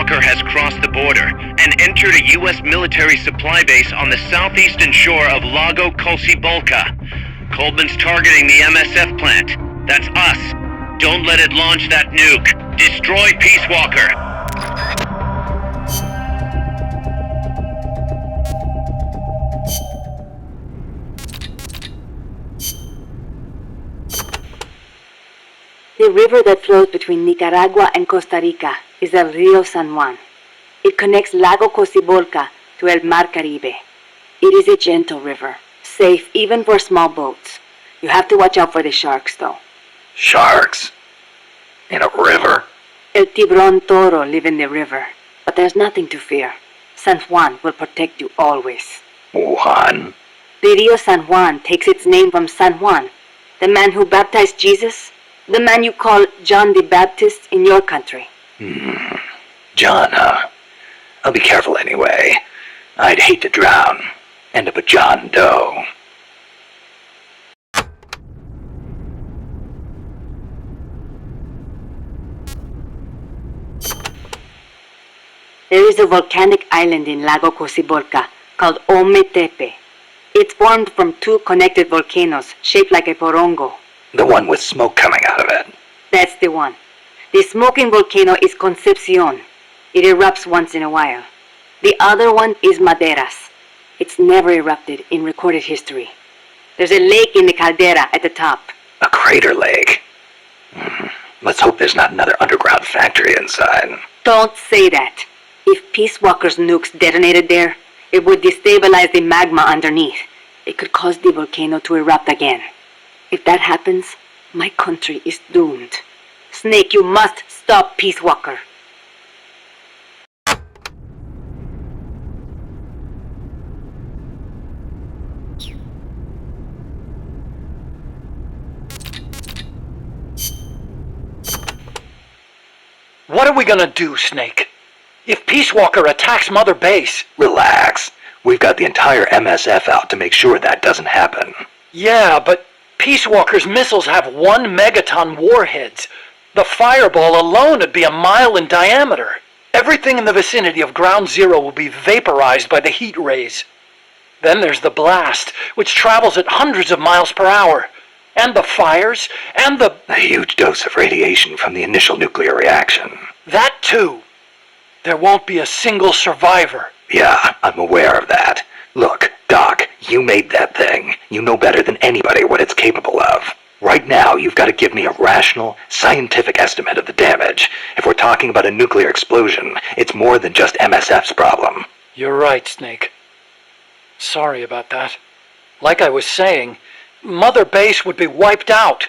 Walker has crossed the border and entered a U.S. military supply base on the southeastern shore of Lago Colcibolca. Coldman's targeting the MSF plant. That's us. Don't let it launch that nuke. Destroy Peace Walker. The river that flows between Nicaragua and Costa Rica is el Rio San Juan. It connects Lago Cocibolca to el Mar Caribe. It is a gentle river, safe even for small boats. You have to watch out for the sharks, though. Sharks? In a river? El Tiburón Toro live in the river, but there's nothing to fear. San Juan will protect you always. Juan? The Rio San Juan takes its name from San Juan, the man who baptized Jesus. The man you call John the Baptist in your country. John, huh? I'll be careful anyway. I'd hate to drown. End up a John Doe. There is a volcanic island in Lago Cocibolca called Ometepe. It's formed from two connected volcanoes shaped like a porongo. The one with smoke coming out of it. That's the one. The smoking volcano is Concepcion. It erupts once in a while. The other one is Maderas. It's never erupted in recorded history. There's a lake in the caldera at the top. A crater lake. Let's hope there's not another underground factory inside. Don't say that. If Peace Walker's nukes detonated there, it would destabilize the magma underneath. It could cause the volcano to erupt again. If that happens, my country is doomed. Snake, you must stop Peace Walker. What are we gonna do, Snake? If Peace Walker attacks Mother Base... Relax. We've got the entire MSF out to make sure that doesn't happen. Yeah, but Peace Walker's missiles have 1 megaton warheads. The fireball alone would be a mile in diameter. Everything in the vicinity of Ground Zero will be vaporized by the heat rays. Then there's the blast, which travels at hundreds of miles per hour. And the fires, and the... A huge dose of radiation from the initial nuclear reaction. That too. There won't be a single survivor. Yeah, I'm aware of that. Look, Doc, you made that thing. You know better than anybody what it's capable of. Right now, you've got to give me a rational, scientific estimate of the damage. If we're talking about a nuclear explosion, it's more than just MSF's problem. You're right, Snake. Sorry about that. Like I was saying, Mother Base would be wiped out.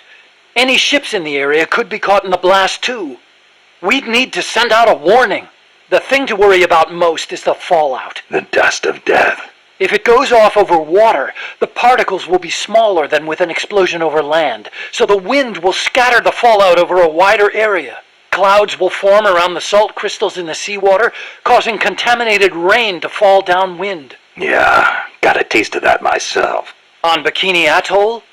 Any ships in the area could be caught in the blast too. We'd need to send out a warning. The thing to worry about most is the fallout. The dust of death. If it goes off over water, the particles will be smaller than with an explosion over land, so the wind will scatter the fallout over a wider area. Clouds will form around the salt crystals in the seawater, causing contaminated rain to fall downwind. Yeah, got a taste of that myself. On Bikini Atoll?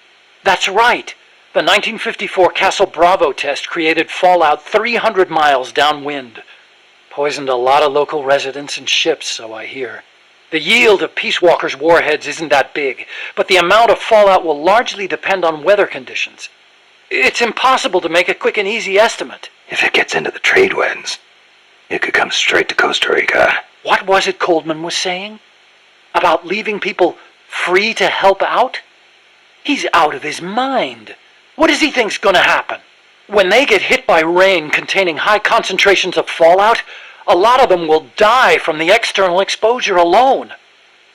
That's right. The 1954 Castle Bravo test created fallout 300 miles downwind. Poisoned a lot of local residents and ships, so I hear. The yield of Peace Walker's warheads isn't that big, but the amount of fallout will largely depend on weather conditions. It's impossible to make a quick and easy estimate. If it gets into the trade winds, it could come straight to Costa Rica. What was it Coldman was saying? About leaving people free to help out? He's out of his mind. What does he think's gonna happen? When they get hit by rain containing high concentrations of fallout, a lot of them will die from the external exposure alone.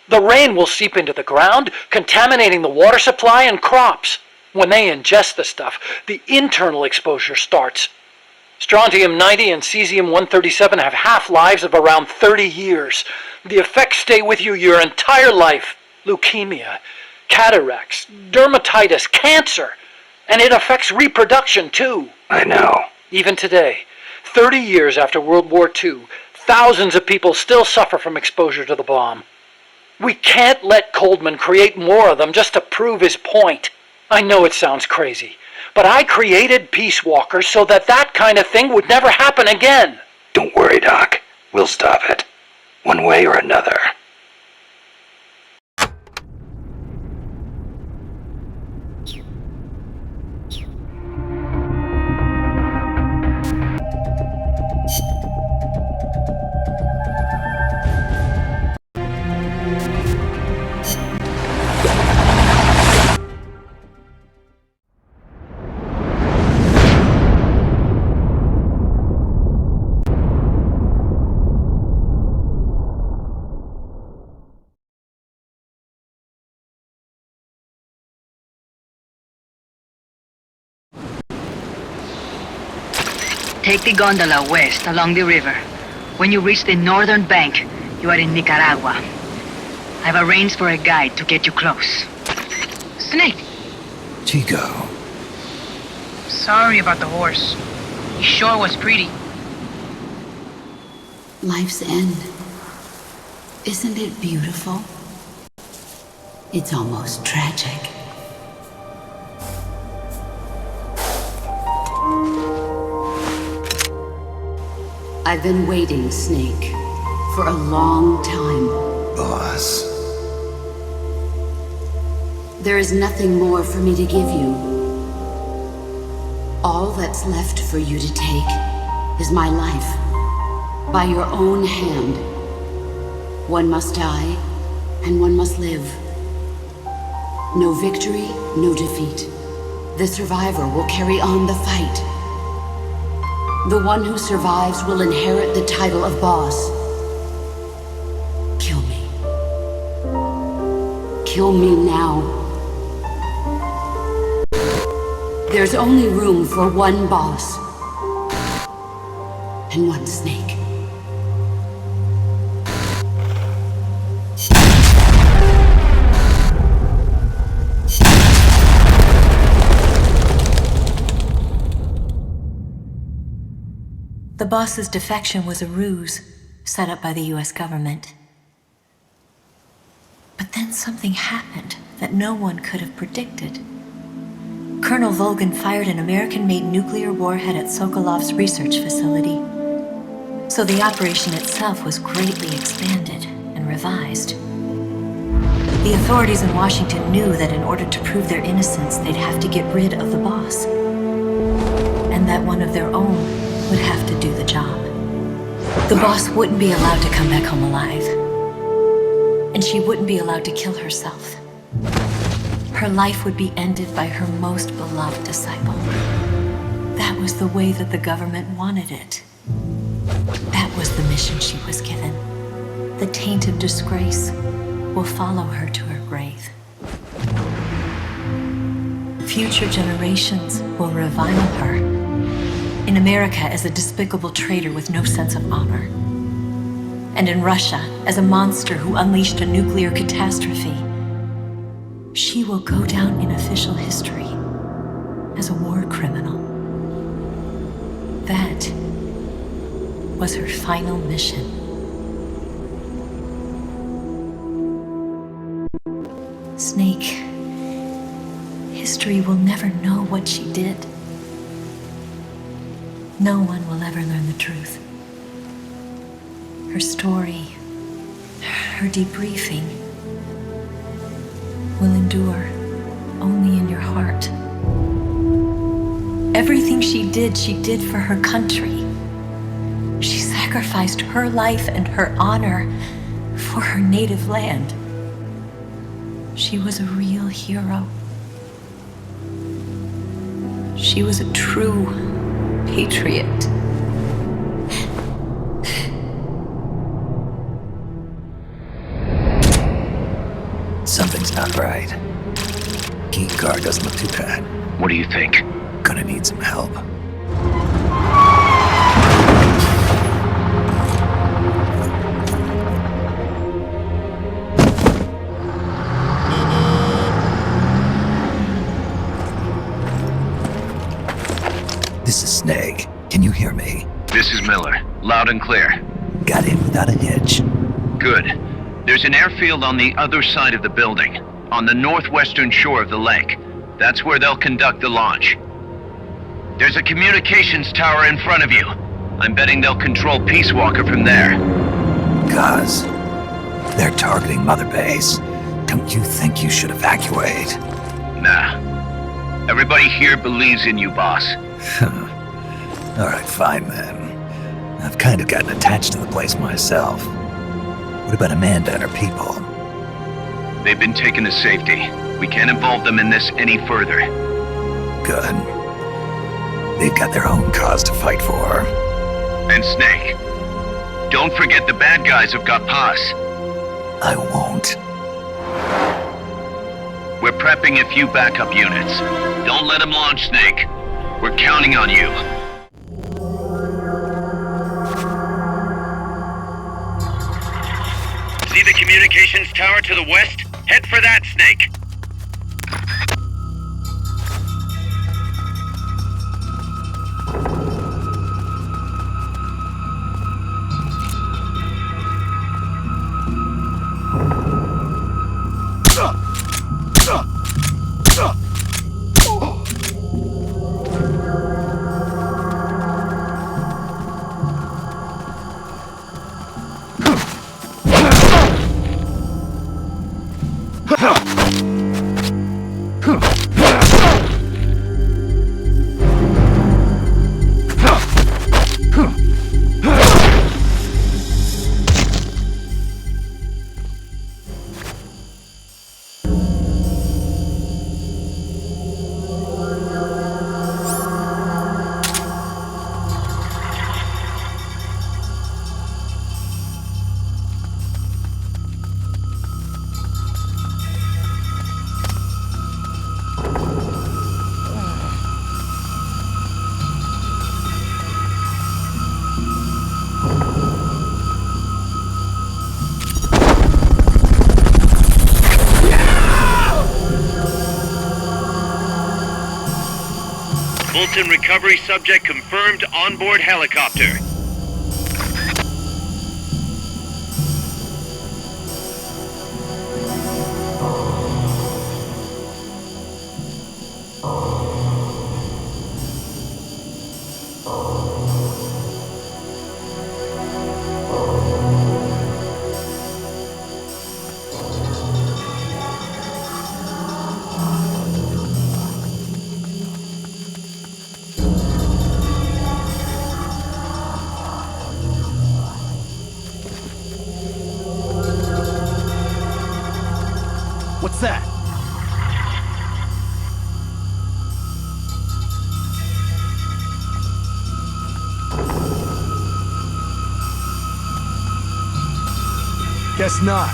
The rain will seep into the ground, contaminating the water supply and crops. When they ingest the stuff, the internal exposure starts. Strontium-90 and cesium-137 have half-lives of around 30 years. The effects stay with you your entire life. Leukemia, cataracts, dermatitis, cancer. And it affects reproduction, too. I know. Even today, 30 years after World War II, thousands of people still suffer from exposure to the bomb. We can't let Coldman create more of them just to prove his point. I know it sounds crazy, but I created Peace Walker so that kind of thing would never happen again. Don't worry, Doc. We'll stop it. One way or another. Take the gondola west along the river. When you reach the northern bank, you are in Nicaragua. I've arranged for a guide to get you close. Snake! Chico. Sorry about the horse. He sure was pretty. Life's end. Isn't it beautiful? It's almost tragic. I've been waiting, Snake, for a long time. Boss. There is nothing more for me to give you. All that's left for you to take is my life. By your own hand. One must die, and one must live. No victory, no defeat. The survivor will carry on the fight. The one who survives will inherit the title of boss. Kill me. Kill me now. There's only room for one boss. And one snake. The boss's defection was a ruse set up by the US government. But then something happened that no one could have predicted. Colonel Volgan fired an American-made nuclear warhead at Sokolov's research facility. So the operation itself was greatly expanded and revised. The authorities in Washington knew that in order to prove their innocence, they'd have to get rid of the boss. And that one of their own would have to do the job. The boss wouldn't be allowed to come back home alive. And she wouldn't be allowed to kill herself. Her life would be ended by her most beloved disciple. That was the way that the government wanted it. That was the mission she was given. The taint of disgrace will follow her to her grave. Future generations will revile her in America as a despicable traitor with no sense of honor. And in Russia as a monster who unleashed a nuclear catastrophe. She will go down in official history as a war criminal. That was her final mission. Snake, history will never know what she did. No one will ever learn the truth. Her story, her debriefing, will endure only in your heart. Everything she did for her country. She sacrificed her life and her honor for her native land. She was a real hero. She was a true patriot. Something's not right. Key card doesn't look too bad. What do you think? Gonna need some help. This is Snake. Can you hear me? This is Miller. Loud and clear. Got in without a hitch. Good. There's an airfield on the other side of the building, on the northwestern shore of the lake. That's where they'll conduct the launch. There's a communications tower in front of you. I'm betting they'll control Peace Walker from there. Cuz, they're targeting Mother Base. Don't you think you should evacuate? Nah. Everybody here believes in you, boss. Alright, fine then. I've kind of gotten attached to the place myself. What about Amanda and her people? They've been taken to safety. We can't involve them in this any further. Good. They've got their own cause to fight for. And Snake. Don't forget the bad guys have got Paz. I won't. We're prepping a few backup units. Don't let them launch, Snake. We're counting on you. See the communications tower to the west? Head for that, Snake. Fulton recovery subject confirmed onboard helicopter. What's that? Guess not.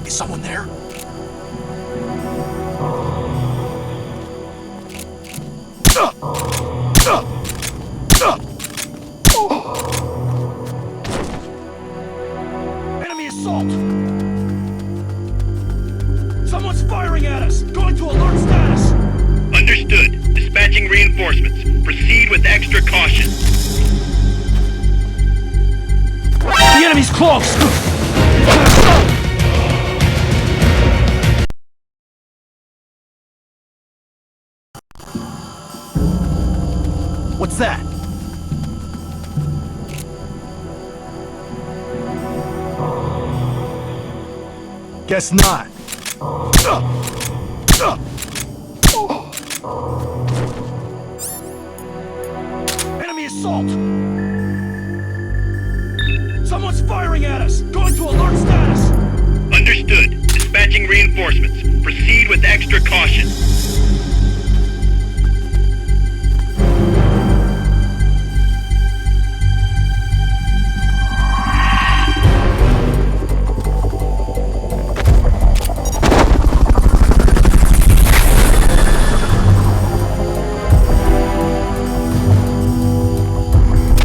Is someone there? Enemy assault! Someone's firing at us! Going to alert status! Understood. Dispatching reinforcements. Proceed with extra caution. The enemy's close! What's that? Guess not. Enemy assault! Someone's firing at us! Going to alert status! Understood. Dispatching reinforcements. Proceed with extra caution.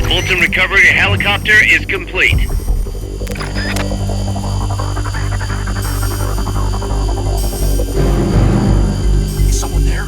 Fulton recovery helicopter is complete. Is someone there?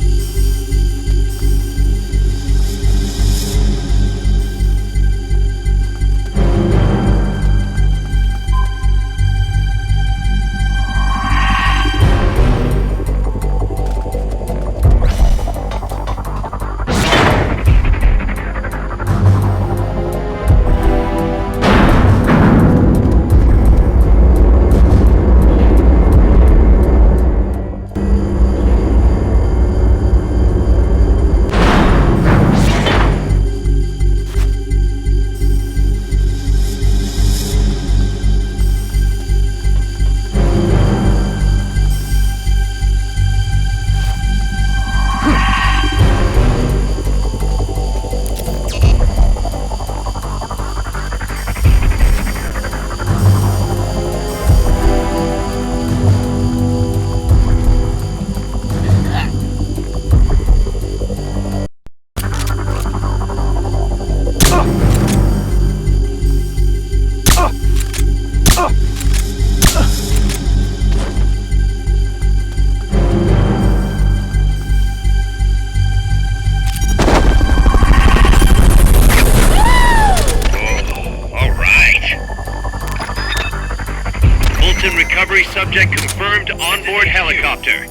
subject confirmed onboard helicopter.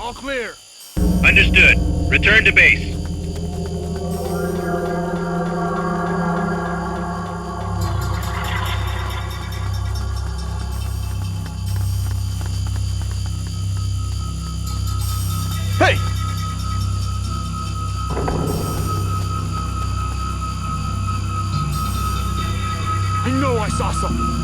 All clear. Understood. Return to base. Hey! I know I saw something.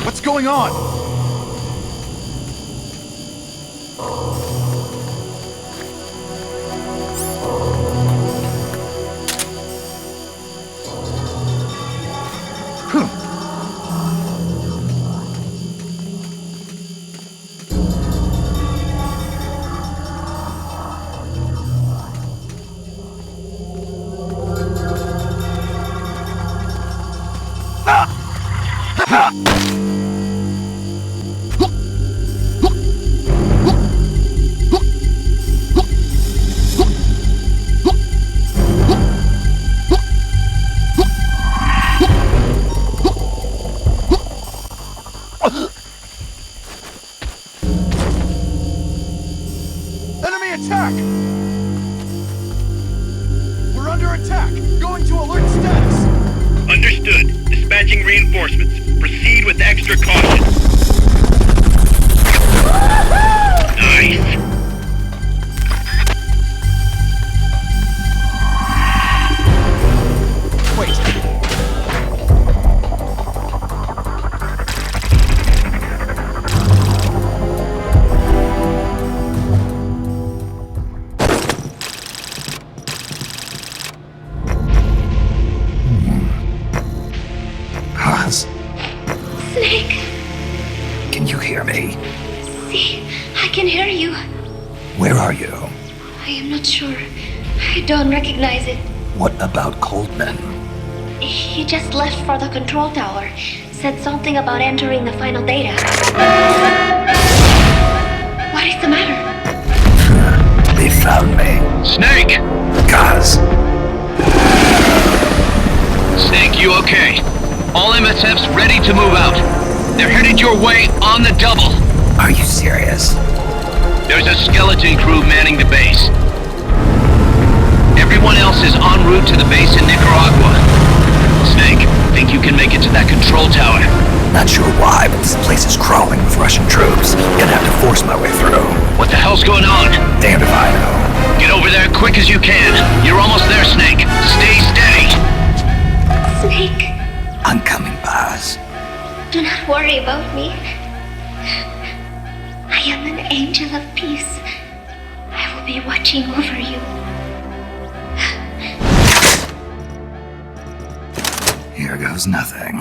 What's going on? Enemy attack! We're under attack! Going to alert status! Understood. Dispatching reinforcements. Proceed with extra caution. Nice. Wait. Haas, can hear you. Where are you? I am not sure. I don't recognize it. What about Coldman? He just left for the control tower. Said something about entering the final data. What is the matter? They found me. Snake! Gaz. Snake, you okay? All MSFs ready to move out. They're headed your way on the double. Are you serious? There's a skeleton crew manning the base. Everyone else is en route to the base in Nicaragua. Snake, think you can make it to that control tower? Not sure why, but this place is crawling with Russian troops. Gonna have to force my way through. What the hell's going on? Damned if I know. Get over there quick as you can. You're almost there, Snake. Stay steady. Snake, I'm coming, Baz. do not worry about me. I am an angel of peace. I will be watching over you. Here goes nothing.